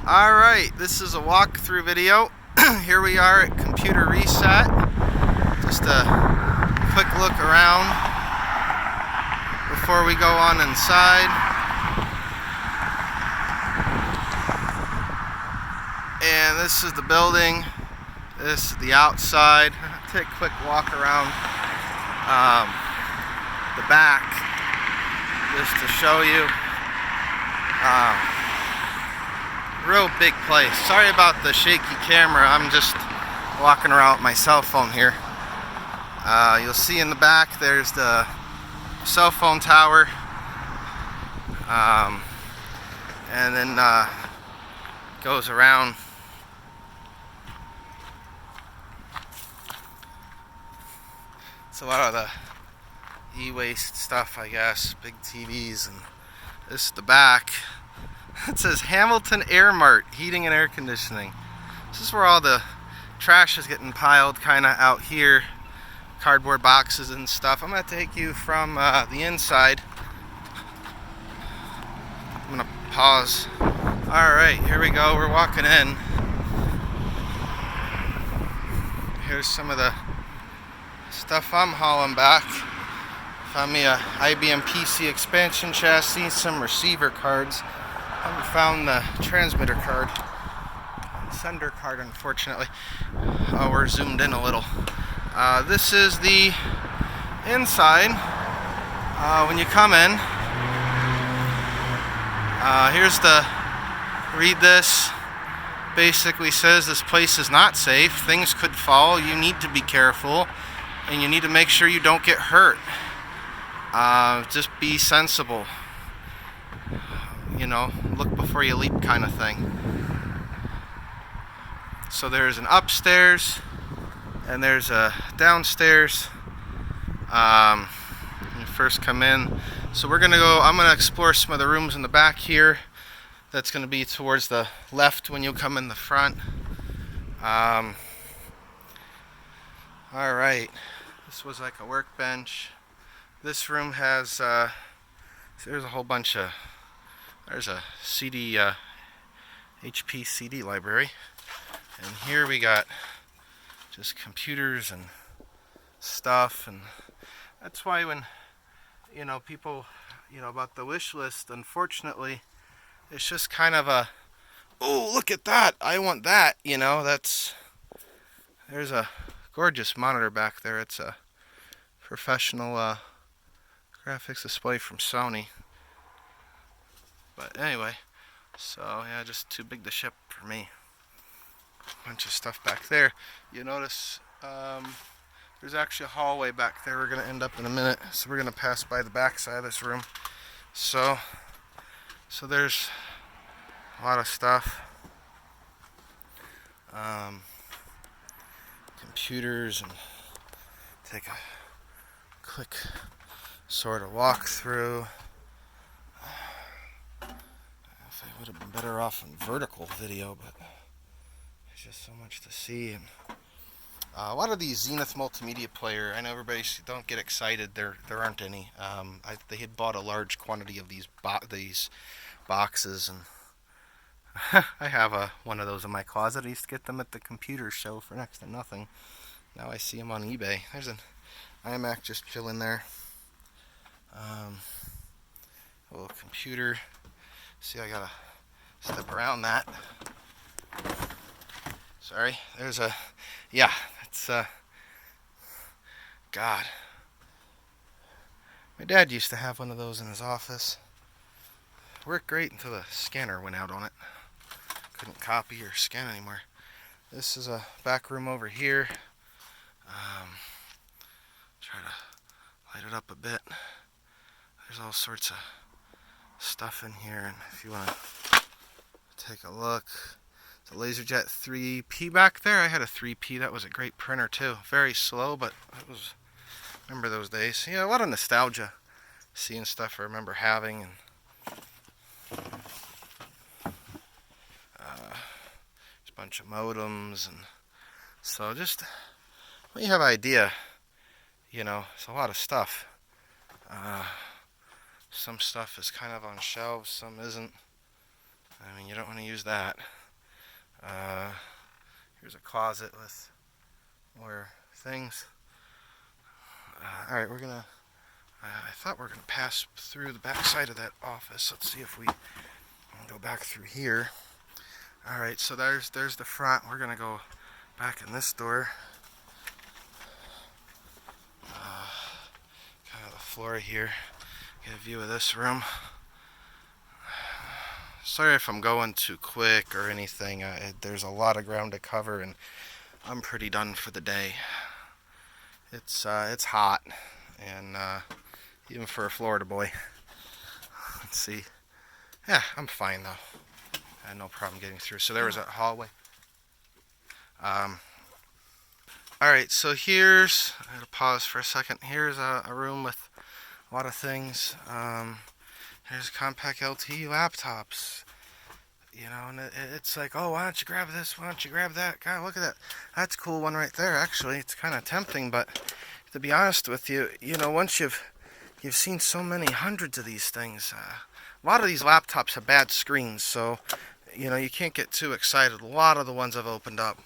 Alright, this is a walkthrough video. Here we are at computer reset. Just a quick look around before we go on inside. And this is the building. This is the outside. Take a quick walk around the back just to show you. Real big place. Sorry about the shaky camera. I'm just walking around with my cell phone here. You'll see in the back there's the cell phone tower, and then goes around. It's a lot of the e-waste stuff, I guess. Big TVs, and this is the back. It says Hamilton Air Mart, heating and air conditioning. This is where all the trash is getting piled, kind of out here. Cardboard boxes and stuff. I'm going to take you from the inside. I'm going to pause. Alright, here we go. We're walking in. Here's some of the stuff I'm hauling back. Found me a IBM PC expansion chassis, some receiver cards. Haven't found the transmitter card, sender card, unfortunately. Oh, we're zoomed in a little. This is the inside. When you come in, here's the, read this. Basically says this place is not safe. Things could fall. You need to be careful, and you need to make sure you don't get hurt. Just be sensible. You know, look before you leap kind of thing. So there's an upstairs and there's a downstairs. When you first come in. So I'm gonna explore some of the rooms in the back here. That's gonna be towards the left when you come in the front. Alright, this was like a workbench. This room has, there's a whole bunch of, there's a CD, HP CD library. And here we got just computers and stuff. And that's why when, people, about the wish list, unfortunately, it's just kind of a, oh, look at that, I want that, there's a gorgeous monitor back there. It's a professional graphics display from Sony. But anyway, so yeah, just too big to ship for me. Bunch of stuff back there. You notice there's actually a hallway back there we're going to end up in a minute. So we're going to pass by the back side of this room. So there's a lot of stuff. Computers, and take a quick sort of walk through. If I would have been better off in vertical video, but there's just so much to see. And a lot of these Zenith multimedia player, I know everybody don't get excited. There aren't any. They had bought a large quantity of these boxes, and I have one of those in my closet. I used to get them at the computer show for next to nothing. Now I see them on eBay. There's an iMac just chilling there. A little computer. See, I gotta step around that. Sorry. There's a, yeah, that's, God. My dad used to have one of those in his office. Worked great until the scanner went out on it. Couldn't copy or scan anymore. This is a back room over here. Try to light it up a bit. There's all sorts of stuff in here, and if you want to take a look, the LaserJet 3P back there. I had a 3P. That was a great printer too. Very slow, but it was. Remember those days? Yeah, a lot of nostalgia, seeing stuff I remember having, and there's a bunch of modems, and so just when you have an idea, it's a lot of stuff. Some stuff is kind of on shelves, some isn't. I mean, you don't want to use that. Here's a closet with more things. Alright, we're gonna... I thought we were gonna pass through the back side of that office. Let's see if we can go back through here. Alright, so there's the front. We're gonna go back in this door. Kind of the floor here. Get a view of this room. Sorry if I'm going too quick or anything. There's a lot of ground to cover, and I'm pretty done for the day. It's hot, and even for a Florida boy. Let's see. Yeah, I'm fine though. I had no problem getting through. So there was a hallway. Alright, so here's, I gotta pause for a second. Here's a room with a lot of things. Here's compact LTE laptops. You know, and it's like, oh, why don't you grab this? Why don't you grab that? God, look at that. That's a cool one right there, actually. It's kind of tempting, but to be honest with you, you know, once you've seen so many hundreds of these things, a lot of these laptops have bad screens, so, you know, you can't get too excited. A lot of the ones I've opened up,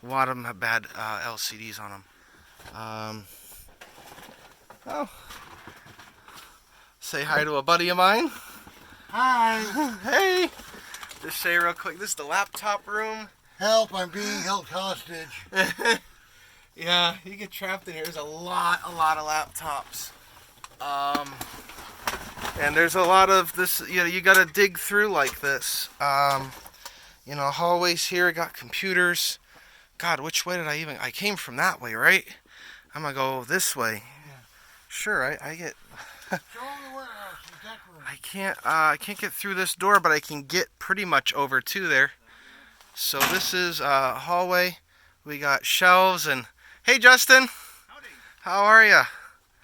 a lot of them have bad LCDs on them. Oh, say hi to a buddy of mine. Hi. Hey. Just say real quick, this is the laptop room. Help, I'm being held hostage. Yeah, you get trapped in here. There's a lot of laptops. And there's a lot of this, you know, you gotta dig through like this. You know, hallways here, got computers. God, which way did I came from that way, right? I'm gonna go this way. Yeah. Sure, I get... Show them the warehouse, the deck room. I can't get through this door, but I can get pretty much over to there. So this is a hallway. We got shelves and... Hey, Justin. Howdy. How are ya?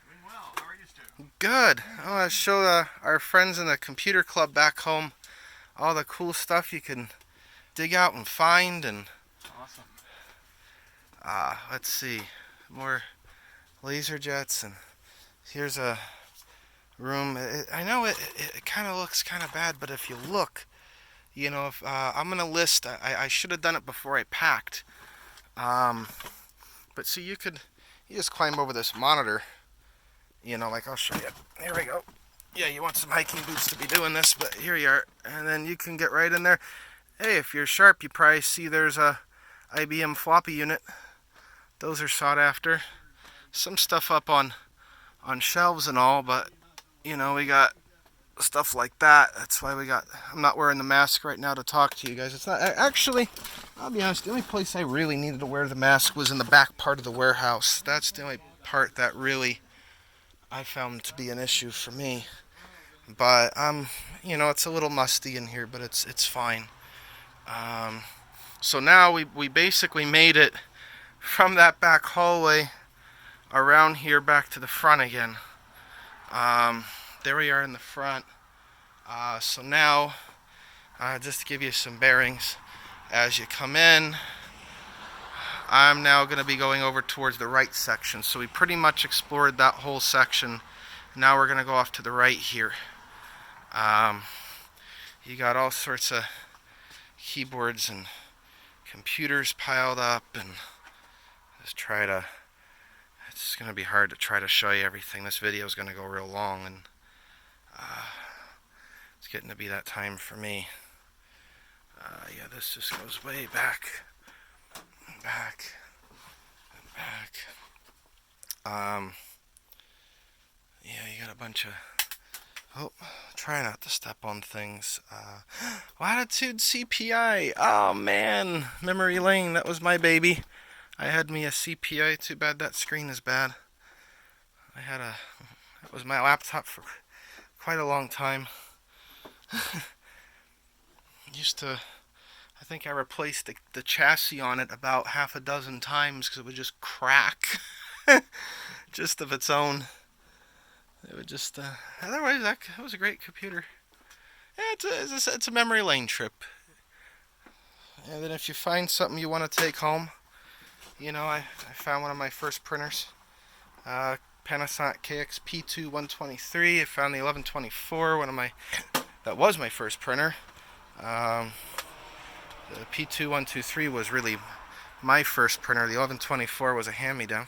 Doing well. How are you two? Good. I want to show our friends in the computer club back home all the cool stuff you can dig out and find. And Awesome. let's see, more laser jets, and here's a room. I know it kind of looks kind of bad, but if you look, you know, if I'm gonna list, I should have done it before I packed. But see, you just climb over this monitor. You know, like I'll show you. Here we go. Yeah, you want some hiking boots to be doing this, but here you are. And then you can get right in there. Hey, if you're sharp, you probably see there's a IBM floppy unit. Those are sought after. Some stuff up on shelves and all, but you know, we got stuff like that. That's why I'm not wearing the mask right now to talk to you guys. It's not actually, I'll be honest, the only place I really needed to wear the mask was in the back part of the warehouse. That's the only part that really I found to be an issue for me. But you know, it's a little musty in here, but it's fine. So now we basically made it from that back hallway around here back to the front again. There we are in the front. So now, just to give you some bearings, as you come in, I'm now going to be going over towards the right section. So we pretty much explored that whole section. Now we're going to go off to the right here. You got all sorts of keyboards and computers piled up, and just it's going to be hard to try to show you everything. This video is going to go real long, and it's getting to be that time for me. Yeah, this just goes way back, and back, and back. Yeah, you got a bunch of... Oh, try not to step on things. Latitude CPI. Oh, man. Memory lane. That was my baby. I had me a CPI. Too bad that screen is bad. That was my laptop for quite a long time. I think I replaced the chassis on it about half a dozen times because it would just crack. Just of its own. It would just, otherwise that was a great computer. Yeah, it's a memory lane trip. And then if you find something you want to take home, you know, I found one of my first printers. Panasonic KXP2 123. I found the 1124, that was my first printer. The P2123 was really my first printer. The 1124 was a hand-me-down.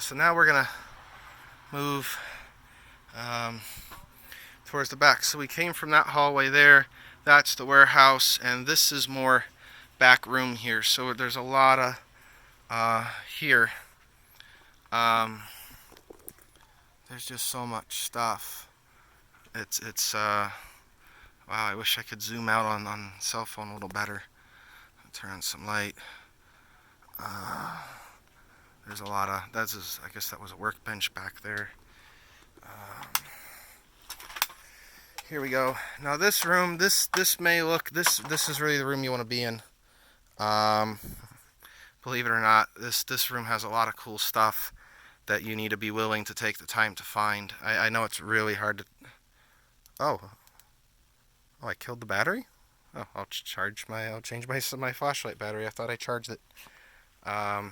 So now we're gonna move towards the back. So we came from that hallway there. That's the warehouse, and this is more back room here. So there's a lot of here. There's just so much stuff. It's wow. I wish I could zoom out on cell phone a little better. Turn on some light. There's a lot of. I guess that was a workbench back there. Here we go. Now this room, this may look, this is really the room you want to be in. Believe it or not, this room has a lot of cool stuff that you need to be willing to take the time to find. I know it's really hard to. Oh, I killed the battery. Oh, I'll change my flashlight battery. I thought I charged it. May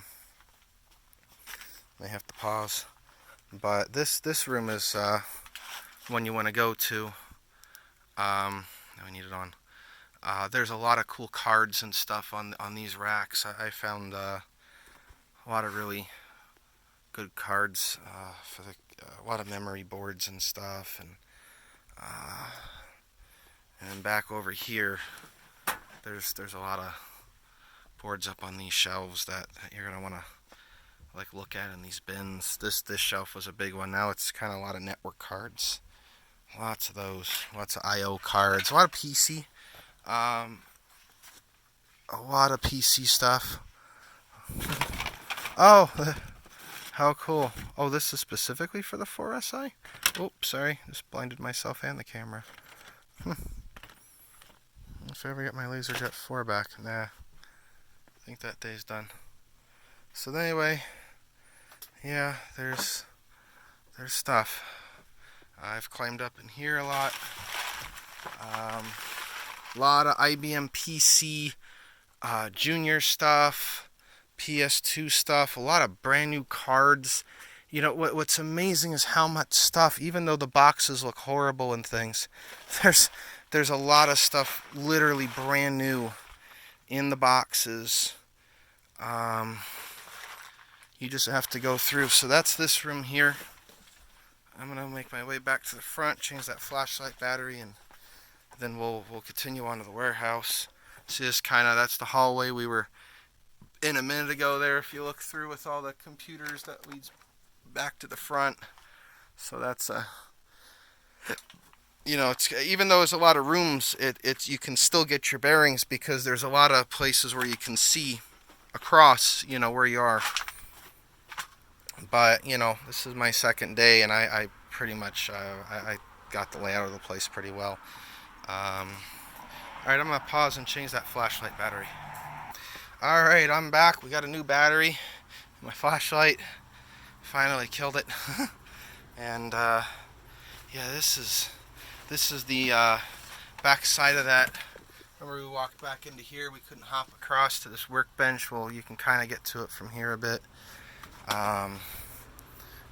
have to pause. But this room is one you want to go to. Now I need it on. There's a lot of cool cards and stuff on these racks. I found a lot of really good cards for a lot of memory boards and stuff, and back over here, there's a lot of boards up on these shelves that you're gonna want to look at in these bins. This shelf was a big one. Now it's kind of a lot of network cards. Lots of those. Lots of I/O cards. A lot of PC. A lot of PC stuff. Oh, how cool. Oh, this is specifically for the 4SI? Oops, sorry. Just blinded myself and the camera. If I ever get my LaserJet 4 back, nah. I think that day's done. So anyway, yeah, there's stuff. I've climbed up in here a lot. A lot of IBM PC Junior stuff, PS2 stuff, a lot of brand new cards. You know, what's amazing is how much stuff, even though the boxes look horrible and things, there's a lot of stuff literally brand new in the boxes. You just have to go through. So that's this room here. I'm gonna make my way back to the front, change that flashlight battery, and then we'll continue on to the warehouse. See, that's the hallway we were in a minute ago there. If you look through with all the computers, that leads back to the front. So that's it's, even though there's a lot of rooms, it's you can still get your bearings because there's a lot of places where you can see across, where you are. But this is my second day, and I pretty much I got the layout of the place pretty well. Alright, I'm gonna pause and change that flashlight battery. Alright, I'm back. We got a new battery. My flashlight finally killed it. And yeah, this is the back side of that. Remember, we walked back into here, we couldn't hop across to this workbench. Well, you can kind of get to it from here a bit.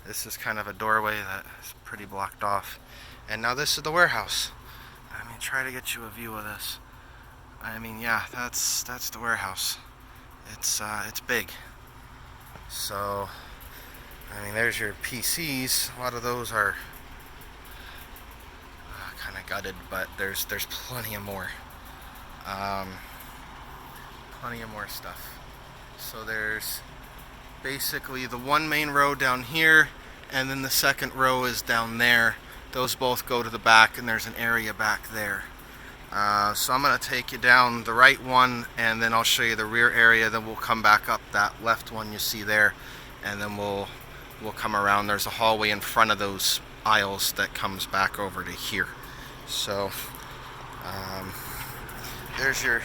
This is kind of a doorway that is pretty blocked off. And now this is the warehouse. Try to get you a view of this. Yeah, that's the warehouse. It's big. So, there's your PCs. A lot of those are kind of gutted, but there's plenty of more. Plenty of more stuff. So there's basically the one main row down here, and then the second row is down there. Those both go to the back, and there's an area back there. So I'm going to take you down the right one, and then I'll show you the rear area. Then we'll come back up that left one you see there, and then we'll come around. There's a hallway in front of those aisles that comes back over to here. So there's your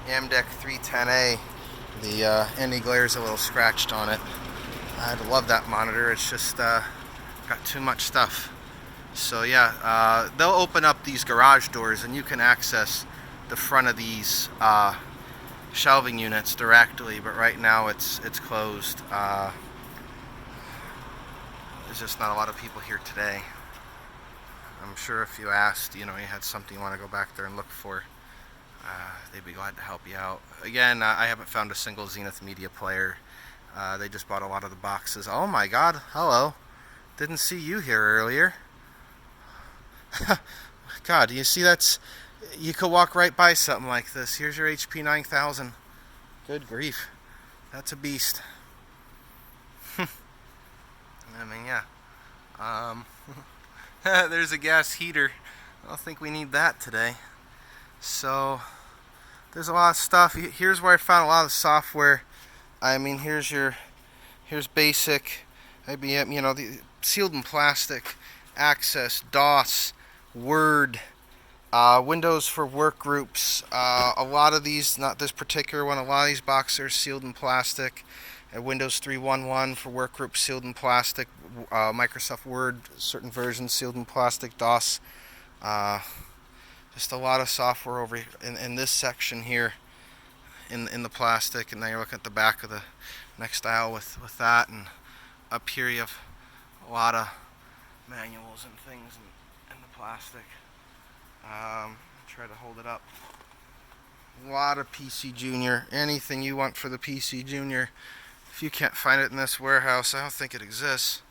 Amdek 310A. The anti-glare's a little scratched on it. I love that monitor. It's just got too much stuff. So yeah, they'll open up these garage doors, and you can access the front of these shelving units directly. But right now it's closed. There's just not a lot of people here today. I'm sure if you asked, you had something you want to go back there and look for. they'd be glad to help you out. Again, I haven't found a single Zenith Media player. They just bought a lot of the boxes. Oh my god, hello. Didn't see you here earlier. God, you see that's... You could walk right by something like this. Here's your HP 9000. Good grief. That's a beast. I mean, yeah. There's a gas heater. I don't think we need that today. So, there's a lot of stuff. Here's where I found a lot of software. I mean, here's basic IBM, the sealed in plastic, Access, DOS, Word, Windows for work groups. A lot of these, not this particular one, a lot of these boxes are sealed in plastic. Windows 3.1.1 for work groups sealed in plastic. Microsoft Word, certain versions sealed in plastic. DOS. Just a lot of software over in this section here in the plastic. And now you're looking at the back of the next aisle with that. And up here you have a lot of manuals and things in the plastic. Try to hold it up. A lot of PC Junior. Anything you want for the PC Junior. If you can't find it in this warehouse, I don't think it exists.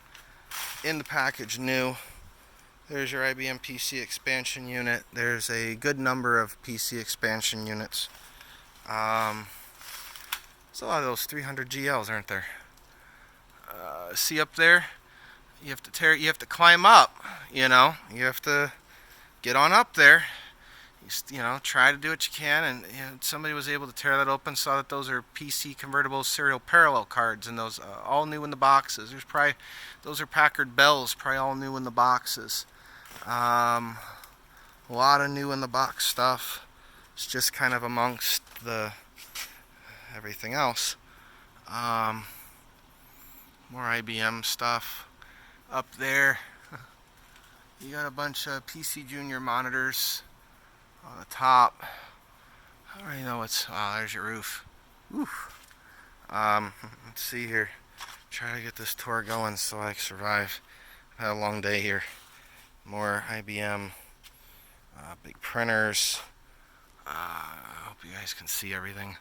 In the package, new. There's your IBM PC expansion unit. There's a good number of PC expansion units. There's a lot of those 300 GLs, aren't there? See up there? You have to climb up, You have to get on up there. Try to do what you can, and somebody was able to tear that open, saw that those are PC convertible serial parallel cards, and those all new in the boxes. Those are Packard Bells, probably all new in the boxes. A lot of new in the box stuff. It's just kind of amongst the everything else. More IBM stuff up there. You got a bunch of PC Junior monitors on the top. I already know there's your roof. Oof. Let's see here. Try to get this tour going so I can survive. I've had a long day here. More IBM, big printers. I hope you guys can see everything.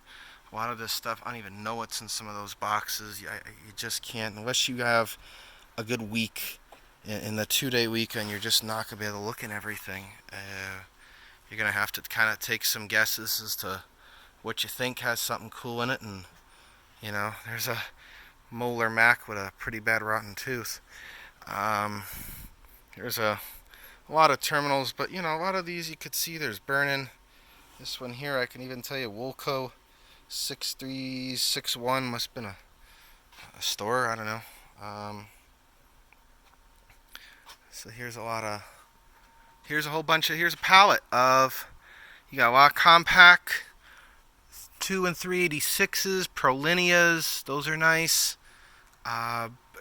A lot of this stuff, I don't even know what's in some of those boxes. You just can't, unless you have a good week. In the 2-day weekend, you're just not going to be able to look in everything. You're going to have to kind of take some guesses as to what you think has something cool in it. And, there's a molar Mac with a pretty bad rotten tooth. There's a lot of terminals, but, a lot of these you could see there's burning. This one here, I can even tell you, Woolco 6361 must have been a store, I don't know. So here's a pallet of, you got a lot of compact 2 and 386s, Prolineas, those are nice.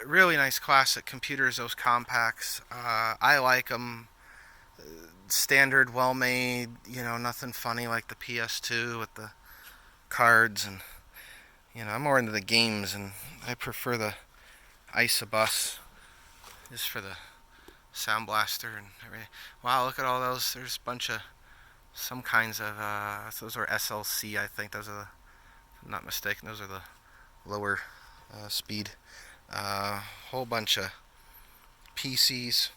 Really nice classic computers, those compacts. I like them. Standard, well made, nothing funny like the PS2 with the cards, and I'm more into the games, and I prefer the Isobus just for the Sound Blaster and everything. Wow, look at all those. There's a bunch of some kinds of those are SLC, I think. Those are if I'm not mistaken, those are the lower speed. Whole bunch of PCs.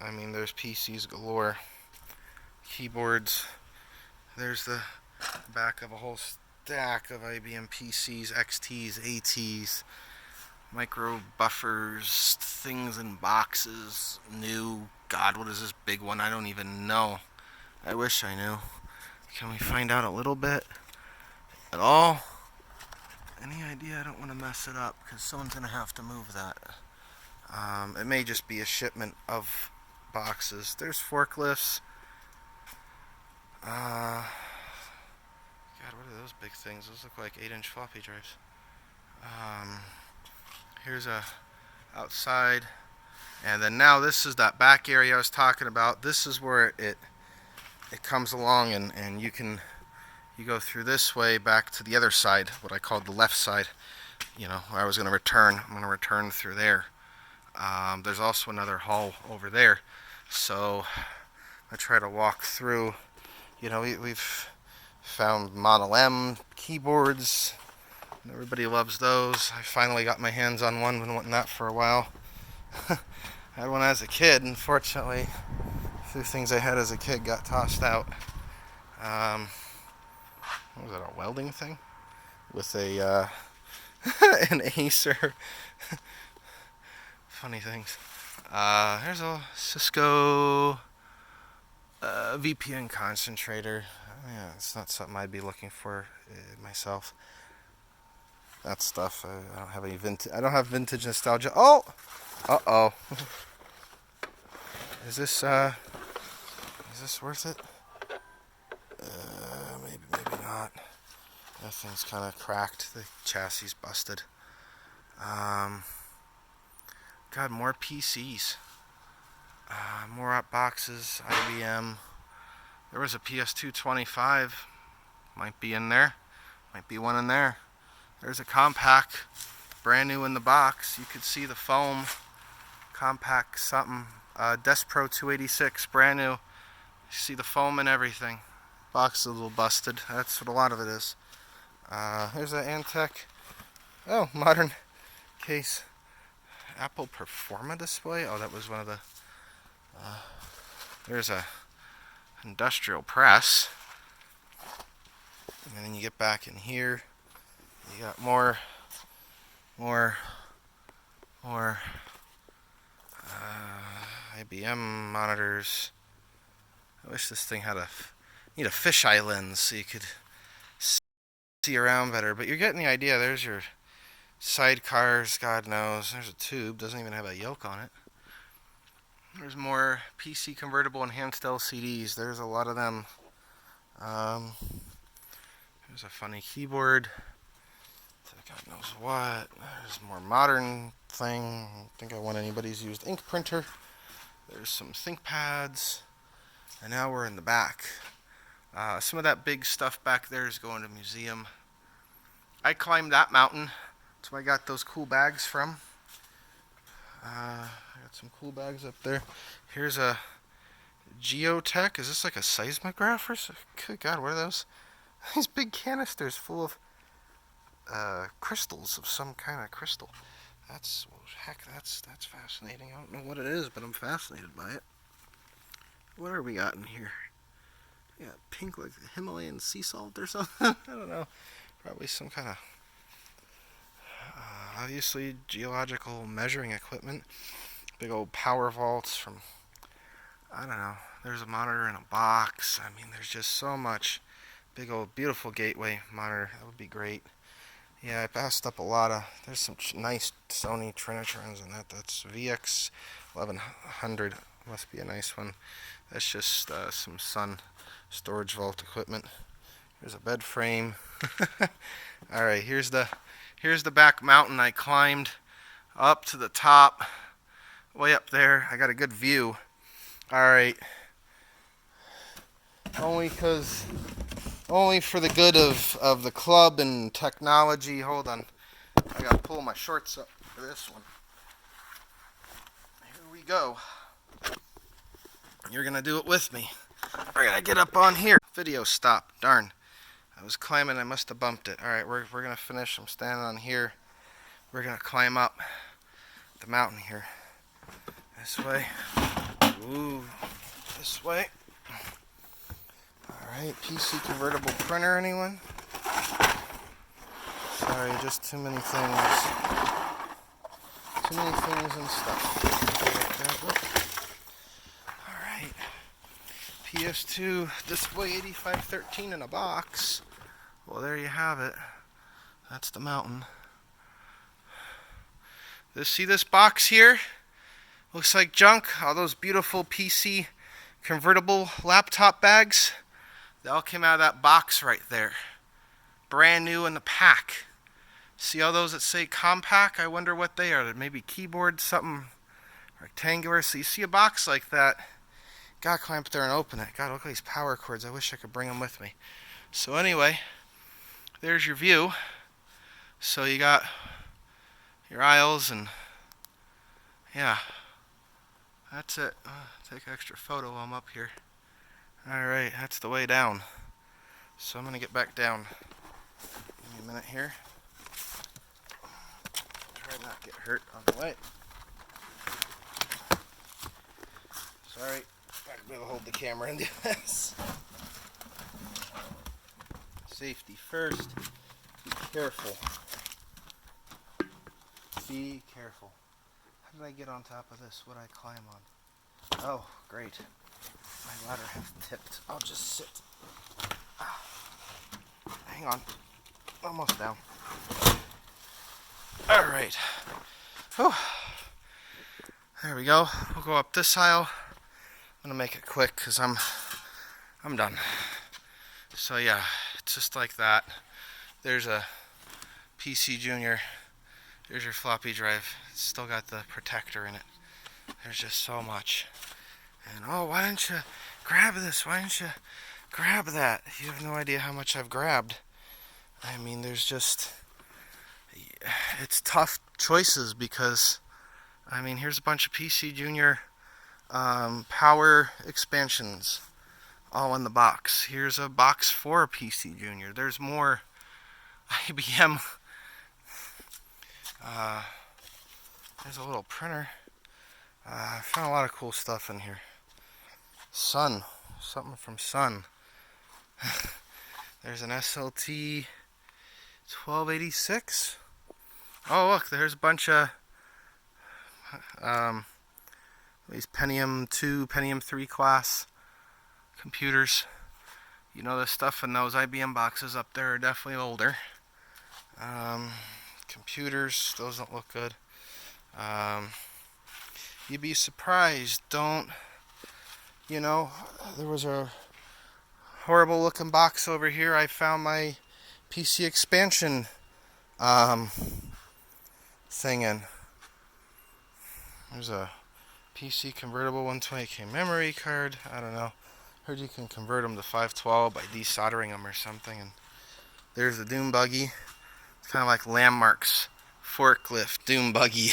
I mean, there's PCs galore. Keyboards. There's the back of a whole stack of IBM PCs, XTs, ATs, micro buffers, things in boxes, new. God, what is this big one? I don't even know. I wish I knew. Can we find out a little bit at all? Any idea? I don't want to mess it up because someone's going to have to move that. It may just be a shipment of boxes. There's forklifts. God, what are those big things? Those look like 8-inch floppy drives. Here's a outside, and then now this is that back area I was talking about. This is where it comes along, and you go through this way back to the other side, what I called the left side. Where I was going to return. I'm going to return through there. There's also another hall over there, so I try to walk through. We've Found Model M keyboards. Everybody loves those. I finally got my hands on one. Been wanting that for a while. I had one as a kid. Unfortunately, a few things I had as a kid got tossed out. What was that, a welding thing? With a an Acer. Funny things. Here's a Cisco VPN concentrator. Yeah, it's not something I'd be looking for myself. That stuff. I don't have any vintage. I don't have vintage nostalgia. Oh, uh-oh. Is this worth it? Maybe not. That thing's kind of cracked. The chassis busted. God, more PCs. More boxes. IBM. There was a PS225. Might be in there. Might be one in there. There's a compact. Brand new in the box. You could see the foam. Compact something. Desk Pro 286. Brand new. You see the foam and everything. Box is a little busted. That's what a lot of it is. Here's an Antec. Oh, modern case. Apple Performa display. Oh, that was one of the. There's a industrial press. And then you get back in here. You got more IBM monitors. I wish this thing had need a fisheye lens so you could see around better. But you're getting the idea. There's your sidecars. God knows. There's a tube. Doesn't even have a yoke on it. There's more PC convertible enhanced LCDs. There's a lot of them. There's a funny keyboard. God knows what. There's more modern thing. I don't think I want anybody's used ink printer. There's some ThinkPads. And now we're in the back. Some of that big stuff back there is going to a museum. I climbed that mountain. That's where I got those cool bags from. I got some cool bags up there. Here's a Geotech. Is this like a seismograph or something? Good God, what are those? These big canisters full of crystals of some kind of crystal. That's fascinating. I don't know what it is, but I'm fascinated by it. What are we got in here? We got pink, like Himalayan sea salt or something. I don't know. Probably some kind of obviously geological measuring equipment. Big old power vaults from, I don't know. There's a monitor in a box. I mean, there's just so much. Big old beautiful gateway monitor. That would be great. Yeah, I passed up a lot of. There's some nice Sony Trinitrons in that. That's VX 1100. Must be a nice one. That's just some Sun storage vault equipment. Here's a bed frame. All right, here's the back mountain I climbed up to the top, way up there. I got a good view. All right. Only for the good of the club and technology. Hold on. I gotta pull my shorts up for this one. Here we go. You're gonna do it with me. We're gonna get up on here. Video stopped. Darn. I was climbing. I must have bumped it. Alright, we're gonna finish. I'm standing on here. We're gonna climb up the mountain here. This way. Ooh. This way. Alright, PC convertible printer, anyone? Sorry, just too many things. Too many things and stuff. Alright. PS2 display 8513 in a box. Well, there you have it. That's the mountain. See this box here? Looks like junk. All those beautiful PC convertible laptop bags. They all came out of that box right there. Brand new in the pack. See all those that say compact? I wonder what they are. Maybe keyboard, something rectangular. So you see a box like that, gotta climb up there and open it. God, look at these power cords. I wish I could bring them with me. So anyway, there's your view. So you got your aisles and yeah, that's it. Take an extra photo while I'm up here. Alright, that's the way down. So I'm gonna get back down. Give me a minute here. Try not to get hurt on the way. Sorry, not gonna be able to hold the camera and do this. Safety first. Be careful. Be careful. How did I get on top of this? What did I climb on? Oh, great. My ladder has tipped. I'll just sit. Hang on. Almost down. Alright. There we go. We'll go up this aisle. I'm gonna make it quick because I'm done. So yeah, it's just like that. There's a PC Junior. There's your floppy drive. It's still got the protector in it. There's just so much. And oh, why didn't you grab this? Why didn't you grab that? You have no idea how much I've grabbed. I mean, there's just, it's tough choices because, I mean, here's a bunch of PC Junior power expansions all in the box. Here's a box for PC Junior. There's more IBM. There's a little printer. I found a lot of cool stuff in here. Sun. Something from Sun. There's an SLT 1286. Oh, look, there's a bunch of these Pentium 2, Pentium 3 class computers. You know, the stuff in those IBM boxes up there are definitely older. Computers, those don't look good. You'd be surprised. Don't, you know, there was a horrible looking box over here. I found my PC expansion thing in. There's a PC convertible 128K memory card. I don't know. Heard you can convert them to 512 by desoldering them or something. And there's the Doom buggy. It's kind of like Landmark's forklift Doom buggy.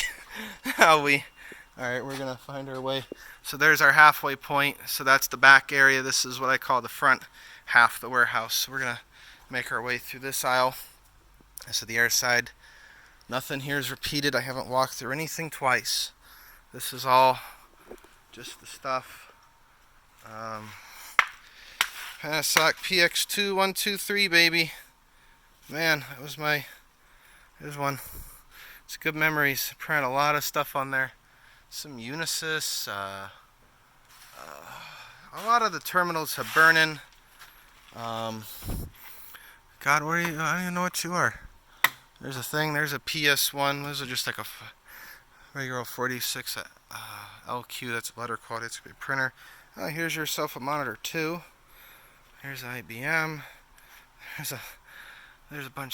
Alright, we're gonna find our way. So there's our halfway point. So that's the back area. This is what I call the front half of the warehouse. So we're gonna make our way through this aisle. This is the air side. Nothing here is repeated. I haven't walked through anything twice. This is all just the stuff. Panasonic PX2123, baby. Man, that was my, there's one. It's good memories. I printed a lot of stuff on there. Some Unisys. A lot of the terminals have burning. God, where are you? I don't even know what you are. There's a thing. There's a PS1. Those are just like a regular 46 LQ. That's letter quality. It's a good printer. Here's yourself a monitor too. Here's IBM. There's a bunch.